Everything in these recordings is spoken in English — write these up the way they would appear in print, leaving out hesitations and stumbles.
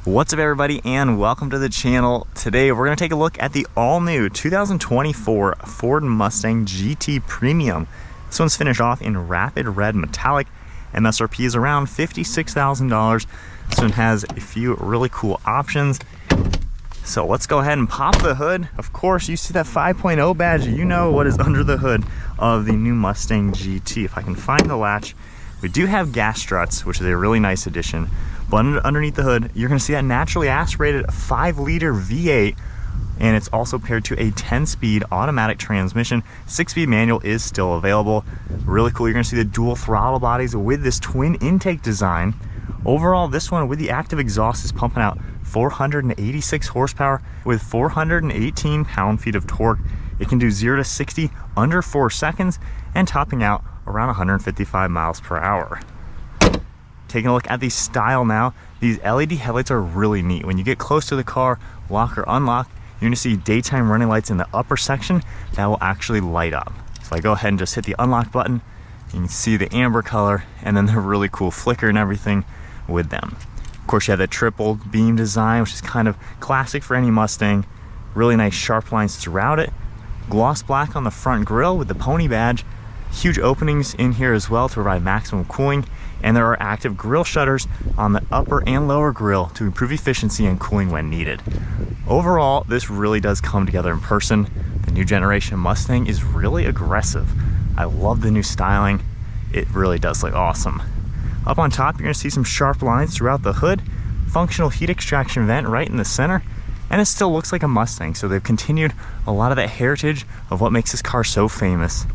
What's up everybody and welcome to the channel. Today we're going to take a look at the all-new 2024 Ford Mustang GT Premium. This one's finished off in rapid red metallic. MSRP is around $56,000. This one has a few really cool options. So let's go ahead and pop the hood. Of course, you see that 5.0 badge, you know what is under the hood of the new Mustang GT. If I can find the latch, we do have gas struts, which is a really nice addition. But underneath the hood, you're going to see that naturally aspirated 5-liter V8, and it's also paired to a 10-speed automatic transmission. 6-speed manual is still available. Really cool. You're going to see the dual throttle bodies with this twin intake design. Overall, this one with the active exhaust is pumping out 486 horsepower with 418 pound-feet of torque. It can do 0 to 60 under 4 seconds and topping out around 155 miles per hour. Taking a look at the style now, these LED headlights are really neat. When you get close to the car, lock or unlock, you're gonna see daytime running lights in the upper section that will actually light up. So if I go ahead and just hit the unlock button, you can see the amber color and then the really cool flicker and everything with them. Of course, you have the triple beam design, which is kind of classic for any Mustang. Really nice sharp lines throughout it. Gloss black on the front grille with the pony badge. Huge openings in here as well to provide maximum cooling, and there are active grille shutters on the upper and lower grille to improve efficiency and cooling when needed. Overall, this really does come together in person. The new generation Mustang is really aggressive. I love the new styling. It really does look awesome. Up on top, you're gonna see some sharp lines throughout the hood, functional heat extraction vent right in the center, and it still looks like a Mustang, so they've continued a lot of that heritage of what makes this car so famous.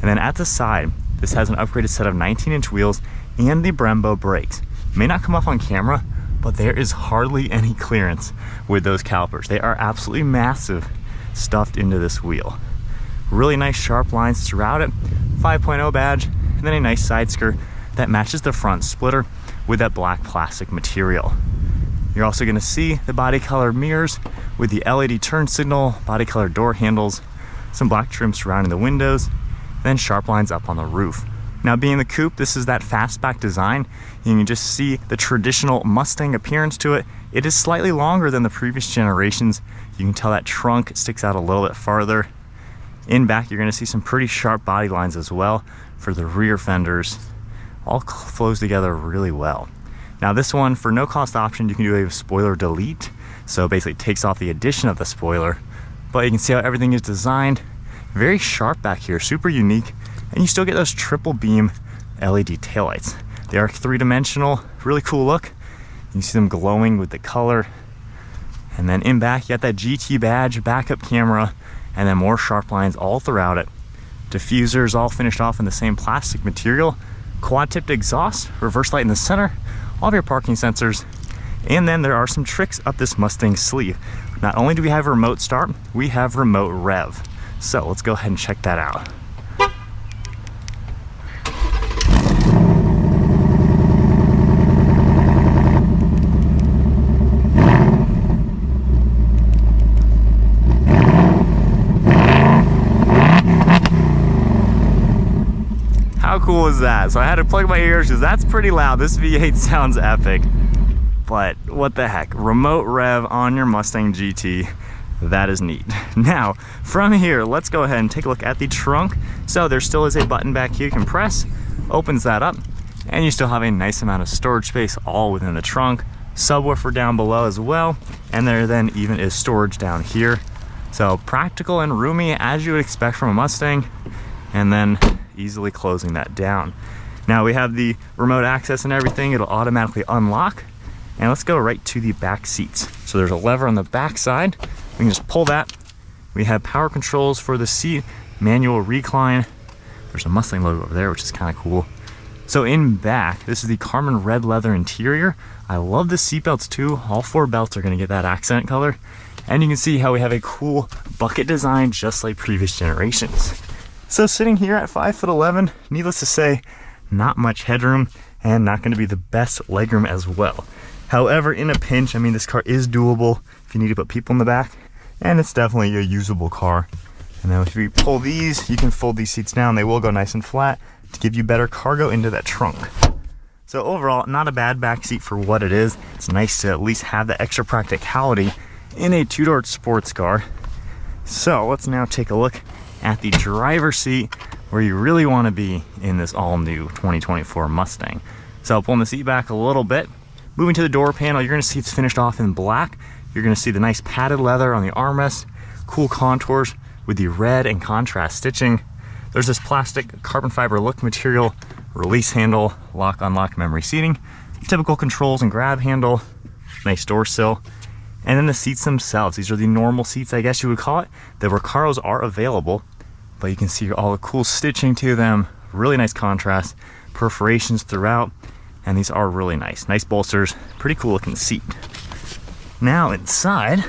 And then at the side, this has an upgraded set of 19-inch wheels and the Brembo brakes. May not come off on camera, but there is hardly any clearance with those calipers. They are absolutely massive stuffed into this wheel. Really nice sharp lines throughout it, 5.0 badge, and then a nice side skirt that matches the front splitter with that black plastic material. You're also gonna see the body color mirrors with the LED turn signal, body color door handles, some black trim surrounding the windows, then sharp lines up on the roof. Now, being the coupe, this is that fastback design. You can just see the traditional Mustang appearance to it. It is slightly longer than the previous generations. You can tell that trunk sticks out a little bit farther. In back, you're gonna see some pretty sharp body lines as well for the rear fenders. All flows together really well. Now this one, for no cost option, you can do a spoiler delete. So basically it takes off the addition of the spoiler, but you can see how everything is designed. Very sharp back here, super unique, and you still get those triple beam LED taillights. They are 3-dimensional, really cool look. You can see them glowing with the color. And then in back, you got that GT badge, backup camera, and then more sharp lines all throughout it. Diffusers all finished off in the same plastic material. Quad-tipped exhaust, reverse light in the center, all of your parking sensors. And then there are some tricks up this Mustang sleeve. Not only do we have remote start, we have remote rev. So let's go ahead and check that out. How cool is that? So I had to plug my ears because that's pretty loud. This V8 sounds epic. But what the heck, remote rev on your Mustang GT. That is neat. Now, from here, let's go ahead and take a look at the trunk. So there still is a button back here you can press, opens that up, and you still have a nice amount of storage space all within the trunk. Subwoofer down below as well, and there then even is storage down here. So practical and roomy as you would expect from a Mustang, and then easily closing that down. Now we have the remote access and everything. It'll automatically unlock. And let's go right to the back seats. So there's a lever on the back side. We can just pull that. We have power controls for the seat, manual recline. There's a Mustang logo over there, which is kind of cool. So in back, this is the Carmine red leather interior. I love the seatbelts too. All 4 belts are gonna get that accent color. And you can see how we have a cool bucket design just like previous generations. So sitting here at 5'11", needless to say, not much headroom and not gonna be the best legroom as well. However, in a pinch, I mean, this car is doable if you need to put people in the back, and it's definitely a usable car. And then if you pull these, you can fold these seats down. They will go nice and flat to give you better cargo into that trunk. So overall, not a bad backseat for what it is. It's nice to at least have the extra practicality in a two-door sports car. So let's now take a look at the driver's seat, where you really want to be in this all-new 2024 Mustang. So pulling the seat back a little bit, moving to the door panel, you're going to see it's finished off in black. You're going to see the nice padded leather on the armrest, cool contours with the red and contrast stitching. There's this plastic carbon fiber look material, release handle, lock unlock memory seating, typical controls and grab handle, nice door sill. And then the seats themselves, these are the normal seats, I guess you would call it. The Recaros are available, but you can see all the cool stitching to them, really nice contrast, perforations throughout, and these are really nice. Nice bolsters, pretty cool looking seat. Now inside,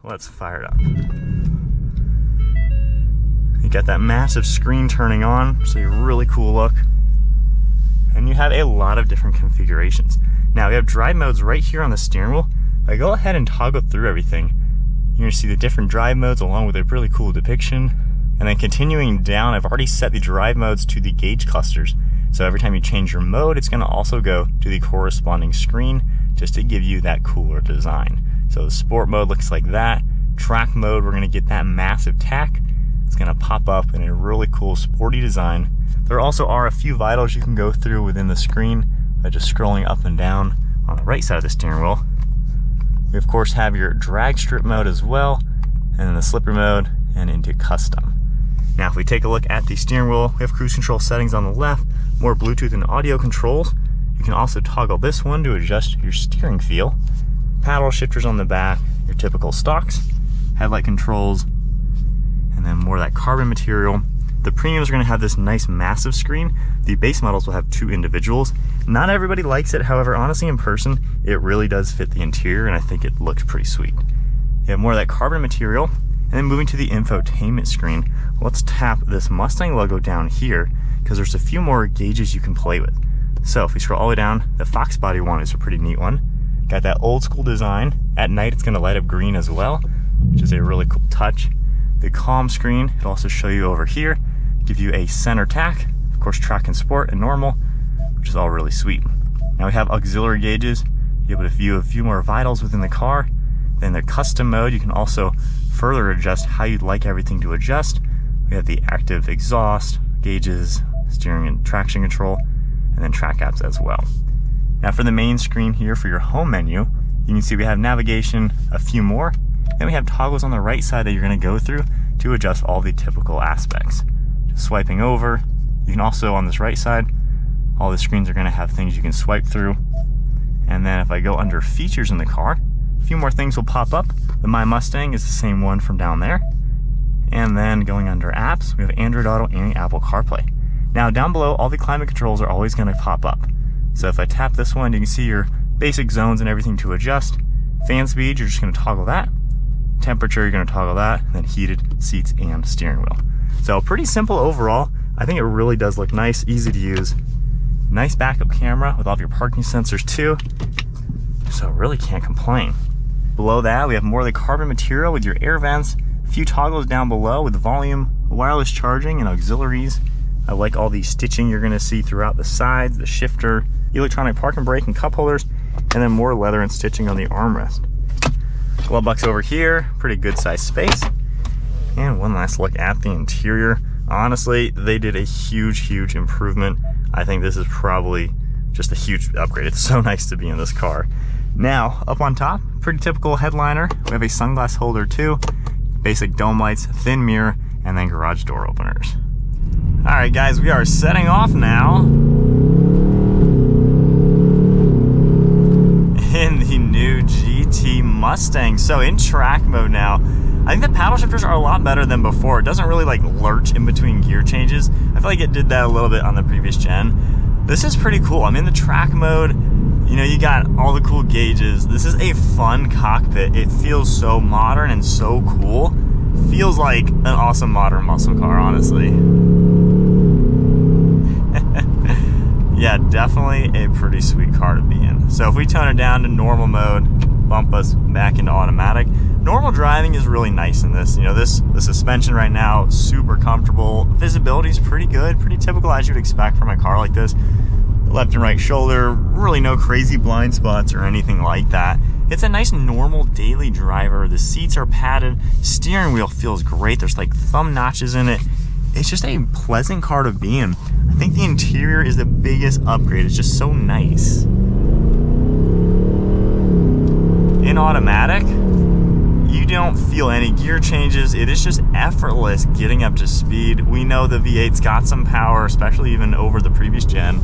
let's fire it up. You got that massive screen turning on, so a really cool look. And you have a lot of different configurations. Now we have drive modes right here on the steering wheel. If I go ahead and toggle through everything, you're gonna see the different drive modes along with a really cool depiction. And then continuing down, I've already set the drive modes to the gauge clusters. So every time you change your mode, it's gonna also go to the corresponding screen just to give you that cooler design. So the sport mode looks like that. Track mode, we're gonna get that massive tack. It's gonna pop up in a really cool sporty design. There also are a few vitals you can go through within the screen by just scrolling up and down on the right side of the steering wheel. We of course have your drag strip mode as well, and then the slipper mode and into custom. Now if we take a look at the steering wheel, we have cruise control settings on the left, more Bluetooth and audio controls. You can also toggle this one to adjust your steering feel. Paddle shifters on the back, your typical stocks, headlight controls, and then more of that carbon material. The premiums are going to have this nice massive screen. The base models will have two individuals. Not everybody likes it, however, honestly in person, it really does fit the interior and I think it looks pretty sweet. You have more of that carbon material, and then moving to the infotainment screen, let's tap this Mustang logo down here because there's a few more gauges you can play with. So if we scroll all the way down, the Fox body one is a pretty neat one. Got that old school design. At night it's going to light up green as well, which is a really cool touch. The calm screen, it'll also show you over here, give you a center tack, of course track and sport and normal, which is all really sweet. Now we have auxiliary gauges, you're able to view a few more vitals within the car. Then the custom mode, you can also further adjust how you'd like everything to adjust. We have the active exhaust, gauges, steering and traction control, and then track apps as well. Now for the main screen here for your home menu, you can see we have navigation, a few more. Then we have toggles on the right side that you're going to go through to adjust all the typical aspects. Just swiping over, you can also on this right side, all the screens are going to have things you can swipe through. And then if I go under features in the car, a few more things will pop up. The My Mustang is the same one from down there. And then going under apps, we have Android Auto and Apple CarPlay. Now down below, all the climate controls are always going to pop up. So if I tap this one, you can see your basic zones and everything to adjust. Fan speed, you're just going to toggle that. Temperature, you're going to toggle that. And then heated seats and steering wheel. So pretty simple overall. I think it really does look nice, easy to use. Nice backup camera with all of your parking sensors too. So really can't complain. Below that, we have more of the carbon material with your air vents. A few toggles down below with volume, wireless charging, and auxiliaries. I like all the stitching you're going to see throughout the sides, the shifter, electronic park and brake and cup holders, and then more leather and stitching on the armrest. Glove box over here, pretty good sized space. And one last look at the interior. Honestly, they did a huge improvement. I think this is probably just a huge upgrade. It's so nice to be in this car. Now, up on top, pretty typical headliner. We have a sunglass holder too, basic dome lights, thin mirror, and then garage door openers. All right, guys, we are setting off now in the new GT Mustang. So in track mode now, I think the paddle shifters are a lot better than before. It doesn't really like lurch in between gear changes. I feel like it did that a little bit on the previous gen. This is pretty cool. I'm in the track mode. You know, you got all the cool gauges. This is a fun cockpit. It feels so modern and so cool. Feels like an awesome modern muscle car, honestly. Yeah, definitely a pretty sweet car to be in. So if we tone it down to normal mode, bump us back into automatic. Normal driving is really nice in this. You know, the suspension right now, super comfortable. Visibility is pretty good, pretty typical as you'd expect from a car like this. left and right shoulder, really no crazy blind spots or anything like that. It's a nice normal daily driver. The seats are padded, steering wheel feels great. There's like thumb notches in it. It's just a pleasant car to be in. I think the interior is the biggest upgrade. It's just so nice. In automatic, you don't feel any gear changes. It is just effortless getting up to speed. We know the V8's got some power, especially even over the previous gen.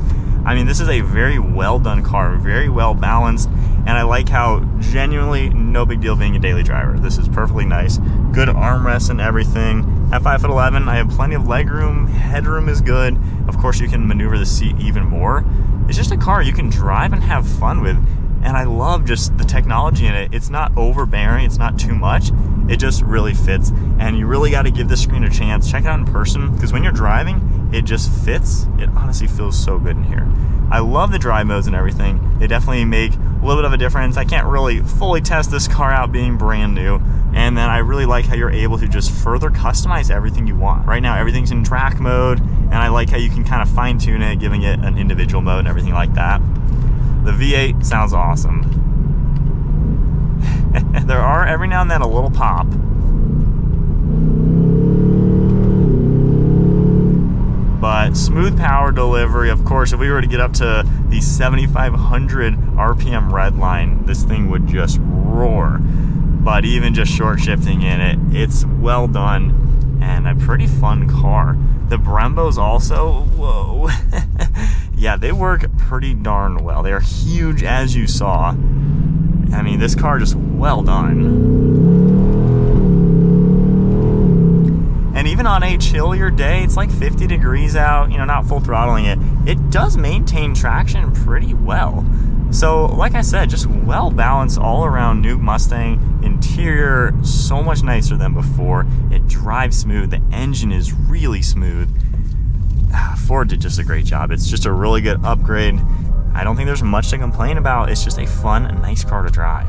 I mean, this is a very well done car, very well balanced, and I like how genuinely no big deal being a daily driver. This is perfectly nice. Good armrests and everything. At 5'11", I have plenty of leg room. Headroom is good. Of course, you can maneuver the seat even more. It's just a car you can drive and have fun with. And I love just the technology in it. It's not overbearing, it's not too much. It just really fits. And you really got to give this screen a chance. Check it out in person, because when you're driving, it just fits. It honestly feels so good in here. I love the drive modes and everything. They definitely make a little bit of a difference. I can't really fully test this car out being brand new. And then I really like how you're able to just further customize everything you want. Right now, everything's in track mode, and I like how you can kind of fine tune it, giving it an individual mode and everything like that. The V8 sounds awesome. There are every now and then a little pop. But smooth power delivery. Of course, if we were to get up to the 7,500 RPM red line, this thing would just roar. But even just short shifting in it, it's well done and a pretty fun car. The Brembos also, whoa. Yeah, they work pretty darn well. They are huge, as you saw. I mean, this car just well done. And even on a chillier day, it's like 50 degrees out, you know, not full throttling it, it does maintain traction pretty well. So, like I said, just well balanced all around new Mustang. Interior, so much nicer than before. It drives smooth. The engine is really smooth. Ford did just a great job. It's just a really good upgrade. I don't think there's much to complain about. It's just a fun, nice car to drive.